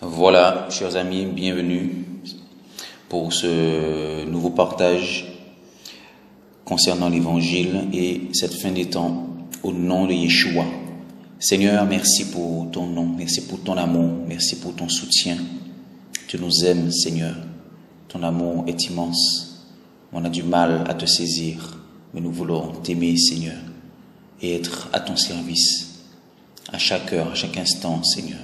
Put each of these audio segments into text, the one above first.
Voilà, chers amis, bienvenue pour ce nouveau partage concernant l'évangile et cette fin des temps au nom de Yeshua. Seigneur, merci pour ton nom, merci pour ton amour, merci pour ton soutien. Tu nous aimes, Seigneur. Ton amour est immense. On a du mal à te saisir, mais nous voulons t'aimer, Seigneur, et être à ton service à chaque heure, à chaque instant, Seigneur.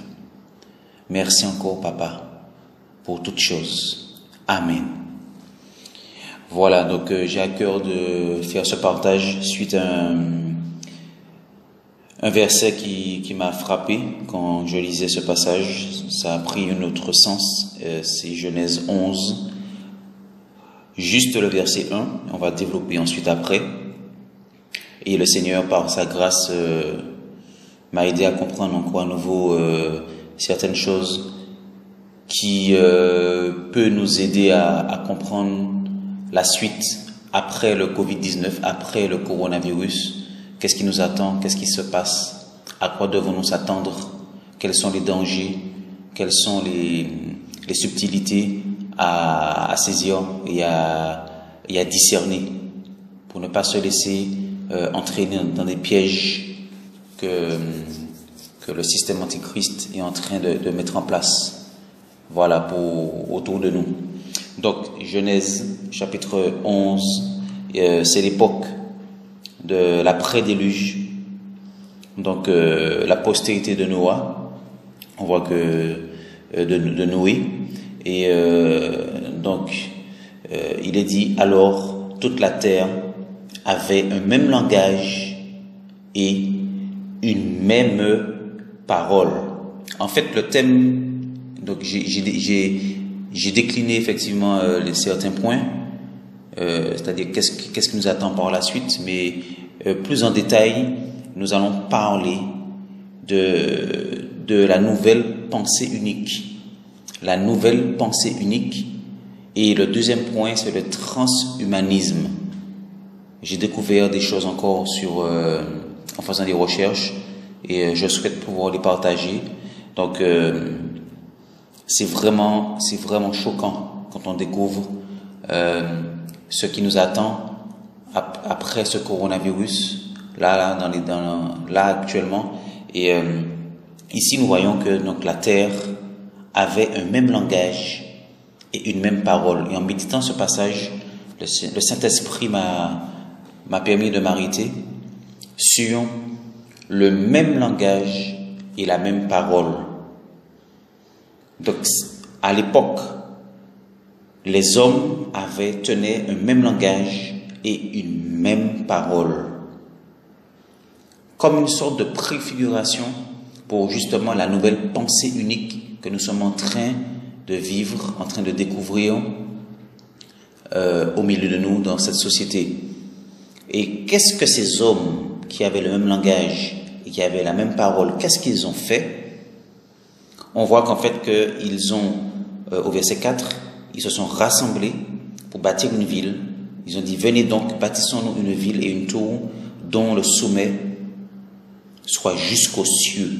Merci encore, Papa, pour toutes choses. Amen. Voilà, donc j'ai à cœur de faire ce partage suite à un verset qui m'a frappé quand je lisais ce passage. Ça a pris un autre sens. C'est Genèse 11, juste le verset 1. On va développer ensuite après. Et le Seigneur, par sa grâce, m'a aidé à comprendre encore à nouveau certaines choses qui peut nous aider à comprendre la suite après le Covid-19, après le coronavirus. Qu'est-ce qui nous attend? Qu'est-ce qui se passe? À quoi devons-nous s'attendre? Quels sont les dangers? Quelles sont les subtilités à saisir et à discerner pour ne pas se laisser entraîner dans des pièges que le système antichrist est en train de mettre en place, voilà, autour de nous. Donc, Genèse, chapitre 11, c'est l'époque de l'après-déluge, donc la postérité de Noah, on voit que de Noé, et donc, il est dit, alors, toute la terre avait un même langage et une même parole. En fait, le thème, donc j'ai décliné effectivement certains points, c'est-à-dire qu'est-ce qui nous attend par la suite, mais plus en détail, nous allons parler de la nouvelle pensée unique. La nouvelle pensée unique. Et le deuxième point, c'est le transhumanisme. J'ai découvert des choses encore en faisant des recherches, et je souhaite pouvoir les partager. Donc, c'est vraiment choquant quand on découvre ce qui nous attend après ce coronavirus, là actuellement. Et ici, nous voyons que donc la terre avait un même langage et une même parole. Et en méditant ce passage, le Saint-Esprit m'a permis de m'arrêter sur le même langage et la même parole. Donc, à l'époque, les hommes tenaient un même langage et une même parole, comme une sorte de préfiguration pour justement la nouvelle pensée unique que nous sommes en train de vivre, en train de découvrir au milieu de nous dans cette société. Et qu'est-ce que ces hommes qui avaient le même langage et qui avaient la même parole, qu'est-ce qu'ils ont fait? On voit qu'en fait qu'ils ont, au verset 4, ils se sont rassemblés pour bâtir une ville. Ils ont dit, venez donc, bâtissons-nous une ville et une tour dont le sommet soit jusqu'aux cieux.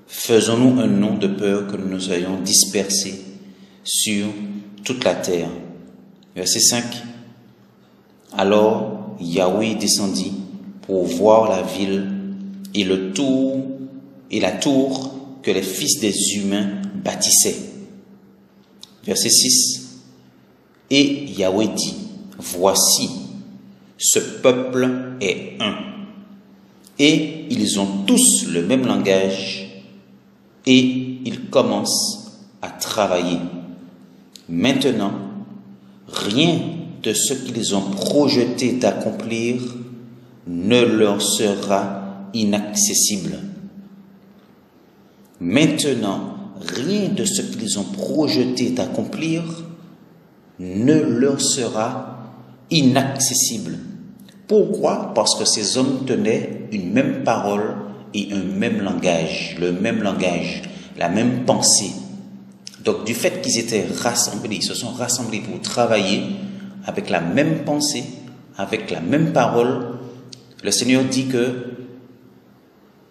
Faisons-nous un nom de peur que nous nous soyons dispersés sur toute la terre. Verset 5. Alors Yahweh descendit pour voir la ville et la tour que les fils des humains bâtissaient. Verset 6. Et Yahweh dit, voici, ce peuple est un, et ils ont tous le même langage, et ils commencent à travailler. Maintenant, rien de ce qu'ils ont projeté d'accomplir ne leur sera inaccessible. Maintenant, rien de ce qu'ils ont projeté d'accomplir ne leur sera inaccessible. Pourquoi? Parce que ces hommes tenaient une même parole et un même langage, le même langage, la même pensée. Donc, du fait qu'ils étaient rassemblés, ils se sont rassemblés pour travailler avec la même pensée, avec la même parole, le Seigneur dit que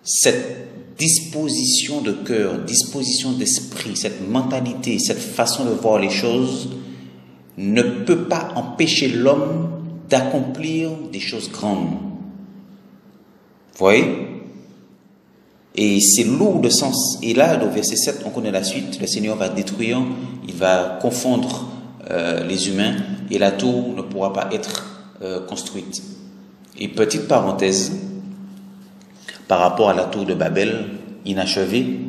cette disposition de cœur, disposition d'esprit, cette mentalité, cette façon de voir les choses ne peut pas empêcher l'homme d'accomplir des choses grandes. Vous voyez? Et c'est lourd de sens. Et là, au verset 7, on connaît la suite. Le Seigneur va détruire, il va confondre les humains et la tour ne pourra pas être construite. Et petite parenthèse, par rapport à la tour de Babel inachevée,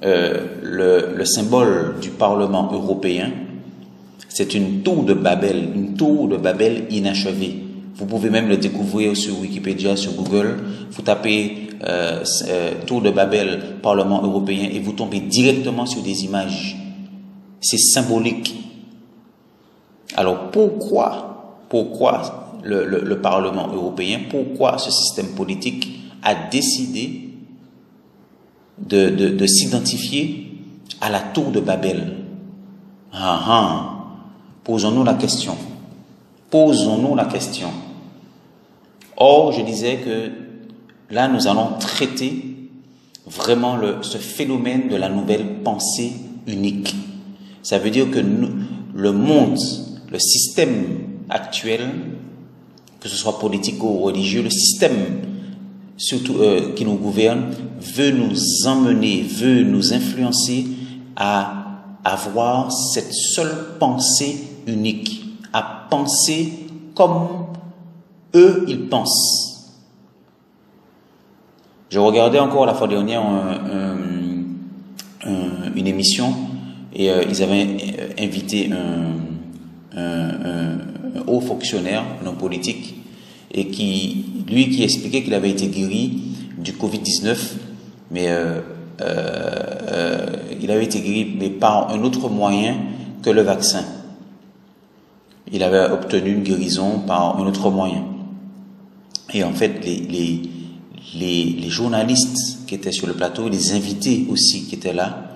le symbole du Parlement européen, c'est une tour de Babel inachevée. Vous pouvez même le découvrir sur Wikipédia, sur Google. Vous tapez tour de Babel, Parlement européen, et vous tombez directement sur des images. C'est symbolique. Alors pourquoi le Parlement européen, pourquoi ce système politique a décidé de s'identifier à la tour de Babel? Posons-nous la question. Posons-nous la question. Or, je disais que là, nous allons traiter vraiment ce phénomène de la nouvelle pensée unique. Ça veut dire que le monde, le système actuel, que ce soit politique ou religieux, le système surtout qui nous gouverne, veut nous emmener, veut nous influencer à avoir cette seule pensée unique, à penser comme eux, ils pensent. Je regardais encore la fois dernière une émission et ils avaient invité un haut fonctionnaire, un homme politique, et qui expliquait qu'il avait été guéri du Covid-19, mais il avait été guéri mais par un autre moyen que le vaccin. Il avait obtenu une guérison par un autre moyen. Et en fait, les journalistes qui étaient sur le plateau, les invités aussi qui étaient là,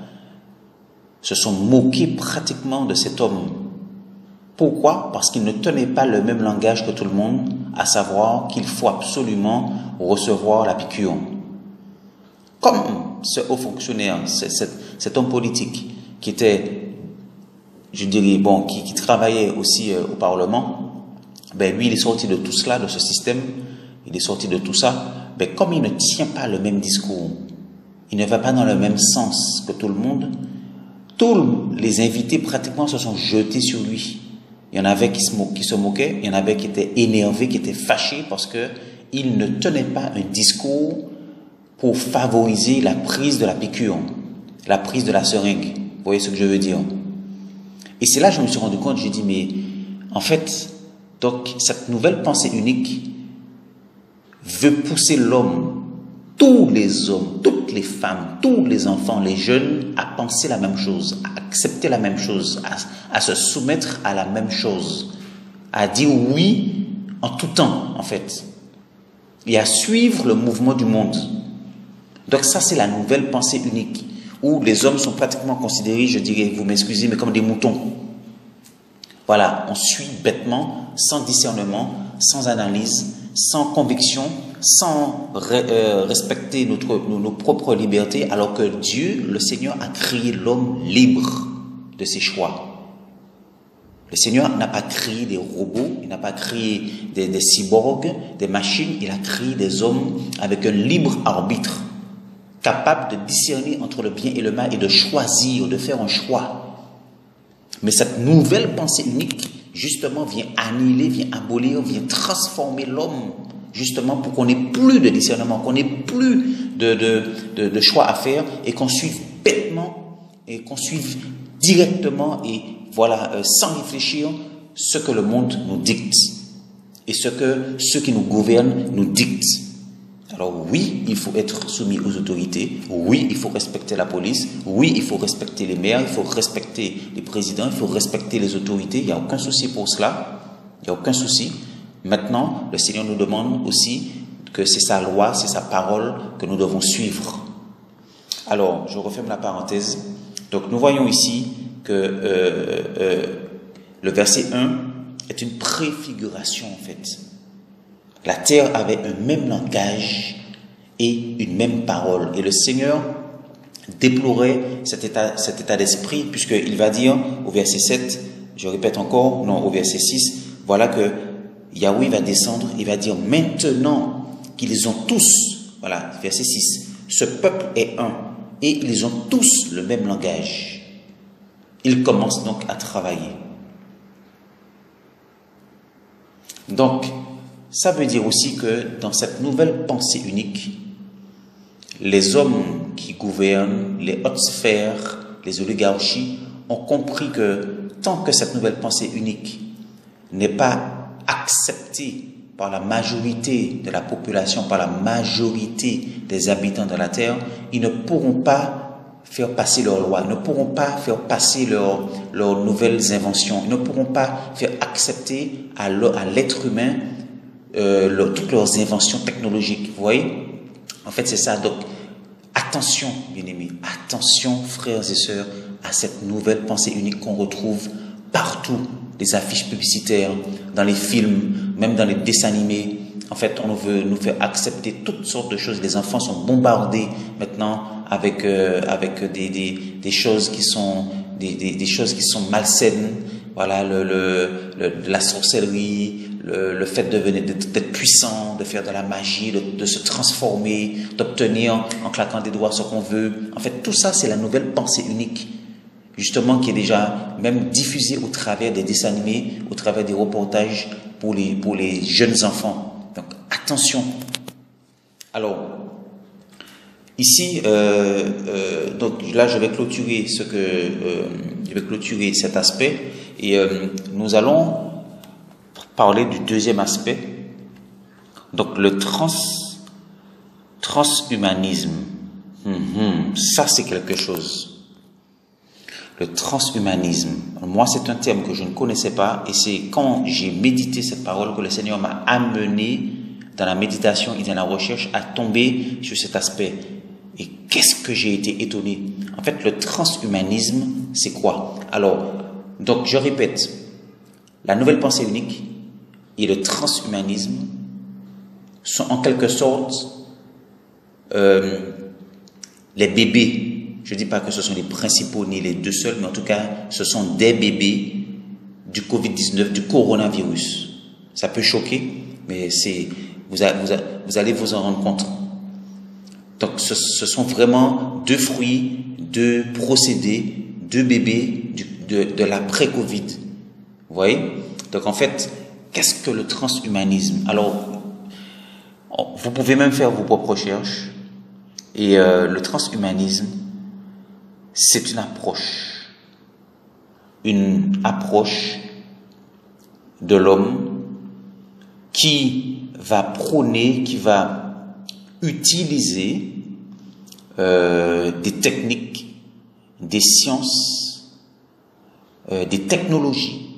se sont moqués pratiquement de cet homme. Pourquoi? Parce qu'il ne tenait pas le même langage que tout le monde, à savoir qu'il faut absolument recevoir la piqûre. Comme ce haut fonctionnaire, cet homme politique qui était, je dirais, qui travaillait aussi au Parlement, lui, il est sorti de tout cela, de ce système, il est sorti de tout ça, comme il ne tient pas le même discours, il ne va pas dans le même sens que tout le monde, tous les invités pratiquement se sont jetés sur lui. Il y en avait qui se moquaient, il y en avait qui étaient énervés, qui étaient fâchés parce qu'il ne tenait pas un discours pour favoriser la prise de la piqûre, la prise de la seringue. Vous voyez ce que je veux dire? Et c'est là que je me suis rendu compte, j'ai dit, mais en fait, donc cette nouvelle pensée unique veut pousser l'homme, tous les hommes, toutes les femmes, tous les enfants, les jeunes, à penser la même chose, à accepter la même chose, à se soumettre à la même chose, à dire oui en tout temps, en fait, et à suivre le mouvement du monde. Donc ça, c'est la nouvelle pensée unique, où les hommes sont pratiquement considérés, je dirais, vous m'excusez, mais comme des moutons. Voilà, on suit bêtement, sans discernement, sans analyse, sans conviction, sans respecter nos propres libertés, alors que Dieu, le Seigneur, a créé l'homme libre de ses choix. Le Seigneur n'a pas créé des robots, il n'a pas créé des cyborgs, des machines, il a créé des hommes avec un libre arbitre, capable de discerner entre le bien et le mal et de choisir, de faire un choix. Mais cette nouvelle pensée unique, justement, vient annihiler, vient abolir, vient transformer l'homme, justement, pour qu'on n'ait plus de discernement, qu'on n'ait plus de choix à faire et qu'on suive bêtement et qu'on suive directement et voilà, sans réfléchir ce que le monde nous dicte et ce que ceux qui nous gouvernent nous dictent. Alors oui, il faut être soumis aux autorités, oui, il faut respecter la police, oui, il faut respecter les maires, il faut respecter les présidents, il faut respecter les autorités, il n'y a aucun souci pour cela, il n'y a aucun souci. Maintenant, le Seigneur nous demande aussi que c'est sa loi, c'est sa parole que nous devons suivre. Alors, je referme la parenthèse. Donc, nous voyons ici que le verset 1 est une préfiguration, en fait. La terre avait un même langage et une même parole. Et le Seigneur déplorait cet état d'esprit, puisqu'il va dire au verset 7, je répète encore, non, au verset 6, voilà que Yahweh va descendre, il va dire maintenant qu'ils ont tous, voilà, verset 6, ce peuple est un, et ils ont tous le même langage. Ils commencent donc à travailler. Donc, ça veut dire aussi que dans cette nouvelle pensée unique, les hommes qui gouvernent, les hautes sphères, les oligarchies, ont compris que tant que cette nouvelle pensée unique n'est pas acceptée par la majorité de la population, par la majorité des habitants de la terre, ils ne pourront pas faire passer leurs lois, ils ne pourront pas faire passer leurs nouvelles inventions, ils ne pourront pas faire accepter à l'être humain toutes leurs inventions technologiques. Vous voyez? En fait, c'est ça. Donc, attention, bien-aimés, attention, frères et sœurs, à cette nouvelle pensée unique qu'on retrouve partout, des affiches publicitaires, dans les films, même dans les dessins animés. En fait, on veut nous faire accepter toutes sortes de choses. Les enfants sont bombardés maintenant avec des choses qui sont des choses qui sont malsaines. Voilà, la sorcellerie, le fait d'être puissant, de faire de la magie, de se transformer, d'obtenir en claquant des doigts ce qu'on veut. En fait, tout ça, c'est la nouvelle pensée unique, justement, qui est déjà même diffusée au travers des dessins animés, au travers des reportages pour les jeunes enfants. Donc, attention. Alors, ici, donc là, je vais clôturer cet aspect et nous allons parler du deuxième aspect. Donc, le transhumanisme. Ça, c'est quelque chose. Le transhumanisme. Moi, c'est un terme que je ne connaissais pas et c'est quand j'ai médité cette parole que le Seigneur m'a amené dans la méditation et dans la recherche à tomber sur cet aspect. Et qu'est-ce que j'ai été étonné. En fait, le transhumanisme, c'est quoi? Alors, donc je répète, la nouvelle pensée unique et le transhumanisme sont en quelque sorte les bébés. Je ne dis pas que ce sont les principaux ni les deux seuls, mais en tout cas, ce sont des bébés du Covid-19, du coronavirus. Ça peut choquer, mais vous allez vous en rendre compte. Donc, ce sont vraiment deux fruits, deux procédés, deux bébés de l'après-Covid. Vous voyez? Donc, en fait, qu'est-ce que le transhumanisme? Alors, vous pouvez même faire vos propres recherches. Et le transhumanisme, c'est une approche de l'homme qui va prôner, qui va utiliser des techniques, des sciences, des technologies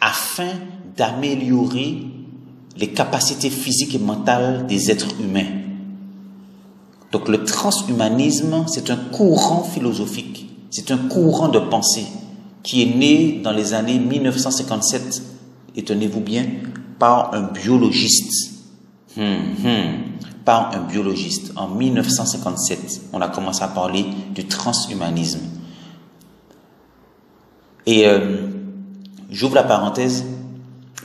afin d'améliorer les capacités physiques et mentales des êtres humains. Donc le transhumanisme, c'est un courant philosophique, c'est un courant de pensée qui est né dans les années 1957, et tenez-vous bien, par un biologiste. Par un biologiste. En 1957, on a commencé à parler du transhumanisme. Et j'ouvre la parenthèse,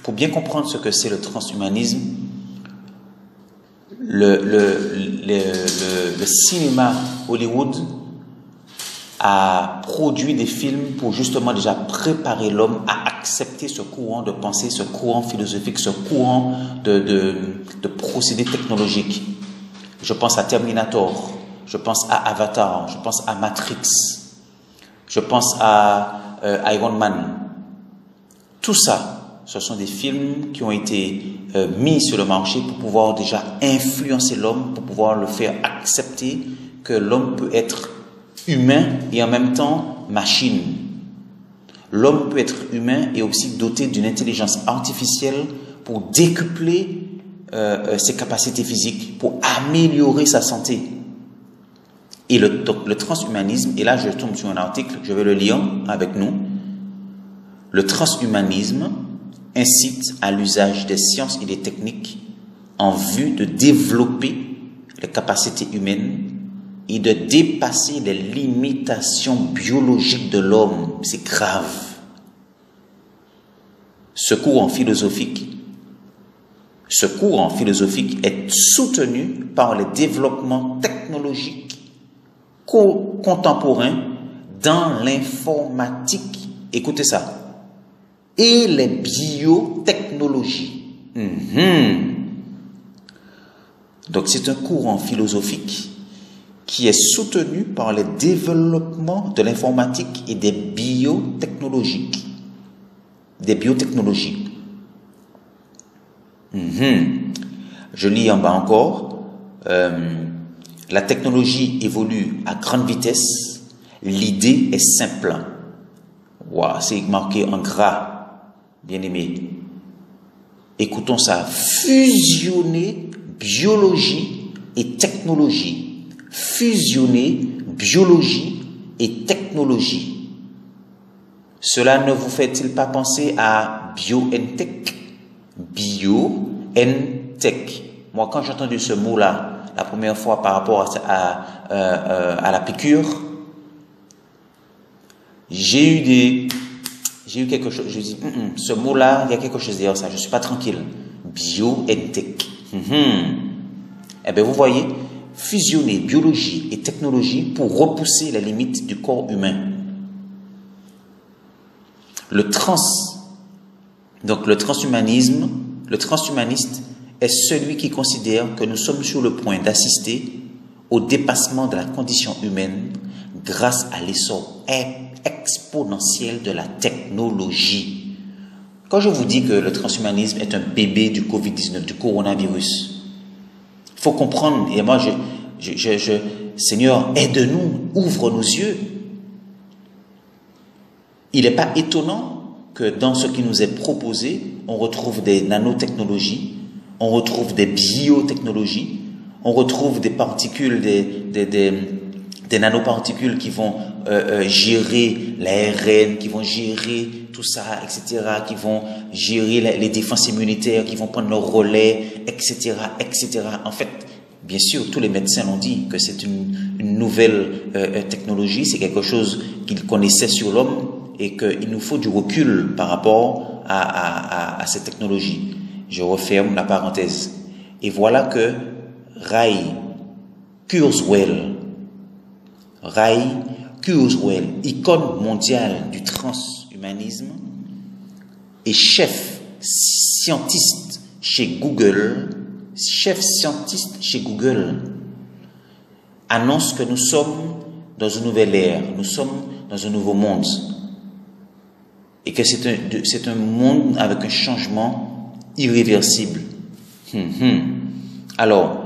pour bien comprendre ce que c'est le transhumanisme, le cinéma Hollywood a produit des films pour justement déjà préparer l'homme à accepter ce courant de pensée, ce courant philosophique, ce courant de procédés technologiques. Je pense à Terminator, je pense à Avatar, je pense à Matrix, je pense à Iron Man. Tout ça, ce sont des films qui ont été mis sur le marché pour pouvoir déjà influencer l'homme, pour pouvoir le faire accepter que l'homme peut être humain et en même temps machine. L'homme peut être humain et aussi doté d'une intelligence artificielle pour décupler ses capacités physiques, pour améliorer sa santé. Et donc, le transhumanisme, et là je tombe sur un article, je vais le lire avec nous. Le transhumanisme incite à l'usage des sciences et des techniques en vue de développer les capacités humaines et de dépasser les limitations biologiques de l'homme. C'est grave. Ce courant philosophique est soutenu par les développements technologiques contemporains dans l'informatique, écoutez ça, et les biotechnologies. Donc c'est un courant philosophique qui est soutenu par les développements de l'informatique et des biotechnologies. Je lis en bas encore, la technologie évolue à grande vitesse, l'idée est simple. Wow, c'est marqué en gras, bien aimé. Écoutons ça, fusionner biologie et technologie. Fusionner biologie et technologie. Cela ne vous fait-il pas penser à BioNTech? BioNTech. Moi, quand j'ai entendu ce mot-là, la première fois par rapport à la piqûre, j'ai eu quelque chose, je dis, ce mot-là, il y a quelque chose derrière ça, je ne suis pas tranquille. BioNTech. Eh bien, vous voyez, fusionner biologie et technologie pour repousser les limites du corps humain. Le transhumaniste est celui qui considère que nous sommes sur le point d'assister au dépassement de la condition humaine grâce à l'essor exponentiel de la technologie. Quand je vous dis que le transhumanisme est un bébé du Covid-19, du coronavirus, il faut comprendre, et moi, Seigneur, aide-nous, ouvre nos yeux. Il n'est pas étonnant que dans ce qui nous est proposé, on retrouve des nanotechnologies, on retrouve des biotechnologies, on retrouve des particules, des nanoparticules qui vont gérer l'ARN, qui vont gérer tout ça, etc., qui vont gérer les défenses immunitaires, qui vont prendre le relais, etc., etc. En fait, bien sûr, tous les médecins l'ont dit que c'est une nouvelle technologie, c'est quelque chose qu'ils connaissaient sur l'homme et qu'il nous faut du recul par rapport à cette technologie. Je referme la parenthèse. Et voilà que Ray Kurzweil, icône mondiale du transhumanisme et chef scientiste chez Google, annonce que nous sommes dans une nouvelle ère, nous sommes dans un nouveau monde et que c'est un monde avec un changement irréversible. Alors,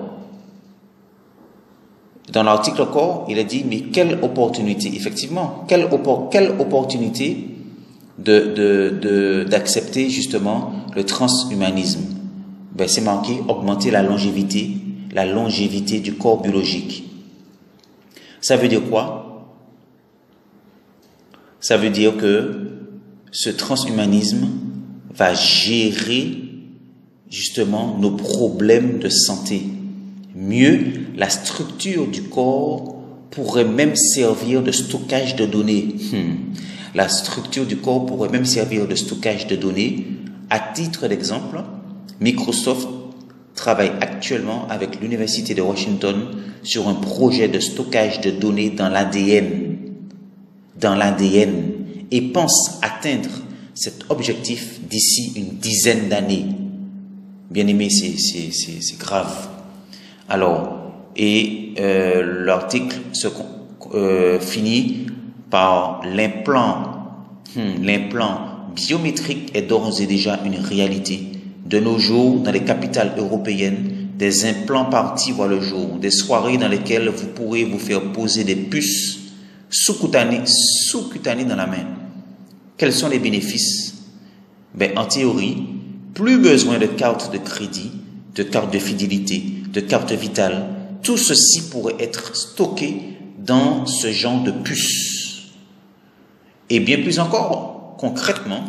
dans l'article encore, il a dit, mais quelle opportunité, effectivement, quelle opportunité d'accepter justement le transhumanisme. Ben, c'est marqué augmenter la longévité du corps biologique. Ça veut dire quoi? Ça veut dire que ce transhumanisme va gérer justement nos problèmes de santé. Mieux, la structure du corps pourrait même servir de stockage de données. La structure du corps pourrait même servir de stockage de données. À titre d'exemple, Microsoft travaille actuellement avec l'Université de Washington sur un projet de stockage de données dans l'ADN. Et pense atteindre cet objectif d'ici une dizaine d'années. Bien aimé, c'est grave. Alors, l'article finit par l'implant. L'implant biométrique est d'ores et déjà une réalité. De nos jours, dans les capitales européennes, des implants partis voient le jour. Des soirées dans lesquelles vous pourrez vous faire poser des puces sous-cutanées dans la main. Quels sont les bénéfices? Ben, en théorie, plus besoin de carte de crédit, de carte de fidélité, de carte vitale. Tout ceci pourrait être stocké dans ce genre de puce. Et bien plus encore, concrètement,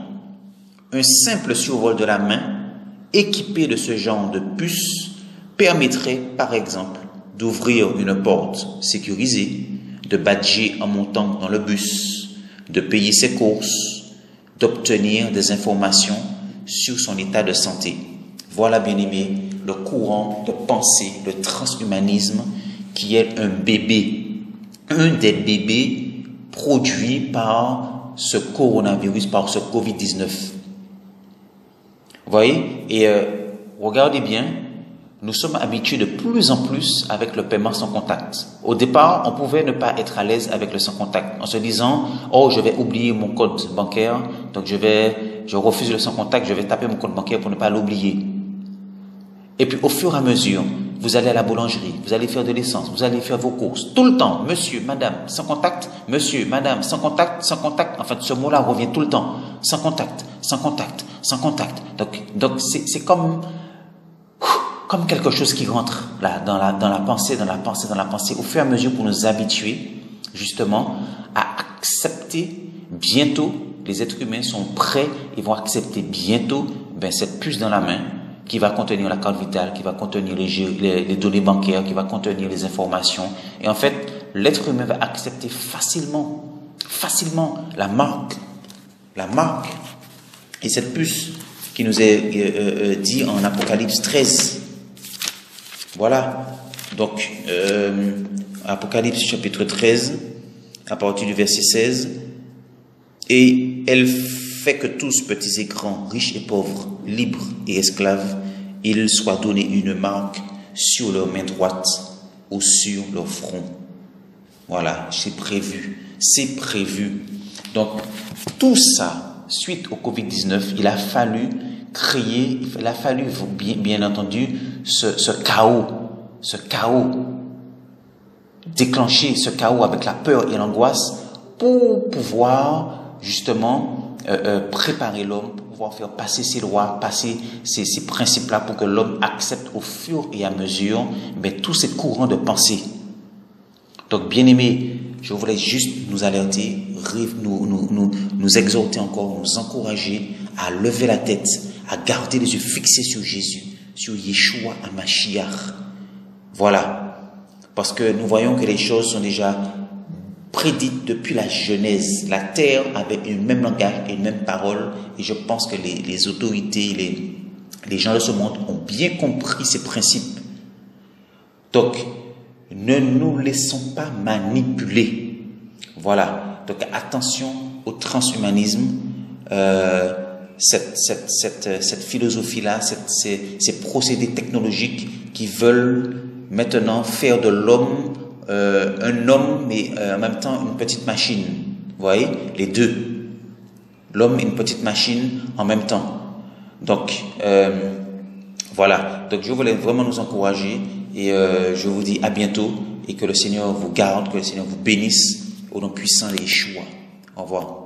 un simple survol de la main équipé de ce genre de puce permettrait, par exemple, d'ouvrir une porte sécurisée, de badger en montant dans le bus, de payer ses courses, d'obtenir des informations sur son état de santé. Voilà, bien-aimés, le courant de pensée, le transhumanisme, qui est un bébé, un des bébés produits par ce coronavirus, par ce Covid-19. Vous voyez? Et regardez bien, nous sommes habitués de plus en plus avec le paiement sans contact. Au départ, on pouvait ne pas être à l'aise avec le sans contact, en se disant « Oh, je vais oublier mon code bancaire, donc je refuse le sans contact, je vais taper mon code bancaire pour ne pas l'oublier. » Et puis, au fur et à mesure, vous allez à la boulangerie, vous allez faire de l'essence, vous allez faire vos courses, tout le temps, monsieur, madame, sans contact, monsieur, madame, sans contact, sans contact. En fait, ce mot-là revient tout le temps. Sans contact, sans contact, sans contact. Donc c'est comme quelque chose qui rentre là, dans la pensée. Au fur et à mesure pour nous habituer, justement, à accepter bientôt, les êtres humains sont prêts, ils vont accepter bientôt, cette puce dans la main, qui va contenir la carte vitale, qui va contenir les données bancaires, qui va contenir les informations. Et en fait, l'être humain va accepter facilement la marque. Et cette puce qui nous est dit en Apocalypse 13. Voilà. Donc, Apocalypse chapitre 13, à partir du verset 16. Et elle fait que tous, petits et grands, riches et pauvres, libres et esclaves, ils soient donnés une marque sur leur main droite ou sur leur front. Voilà, c'est prévu. Donc, tout ça, suite au Covid-19, il a fallu bien entendu ce chaos, déclencher ce chaos avec la peur et l'angoisse pour pouvoir justement préparer l'homme, pour pouvoir faire passer ces lois, passer ces principes-là pour que l'homme accepte au fur et à mesure tous ces courants de pensée. Donc, bien-aimés, je voulais juste nous alerter, nous exhorter encore, nous encourager à lever la tête, à garder les yeux fixés sur Jésus, sur Yeshua HaMashiach. Voilà. Parce que nous voyons que les choses sont déjà prédites depuis la Genèse. La terre avait un même langage et une même parole. Et je pense que les autorités, les gens de ce monde ont bien compris ces principes. Donc, ne nous laissons pas manipuler. Voilà. Donc, attention au transhumanisme. Cette philosophie-là, ces procédés technologiques qui veulent maintenant faire de l'homme un homme, mais en même temps une petite machine. Vous voyez, les deux. L'homme et une petite machine en même temps. Donc, voilà. Donc, je voulais vraiment nous encourager et je vous dis à bientôt et que le Seigneur vous garde, que le Seigneur vous bénisse au nom puissant de Yeshua. Au revoir.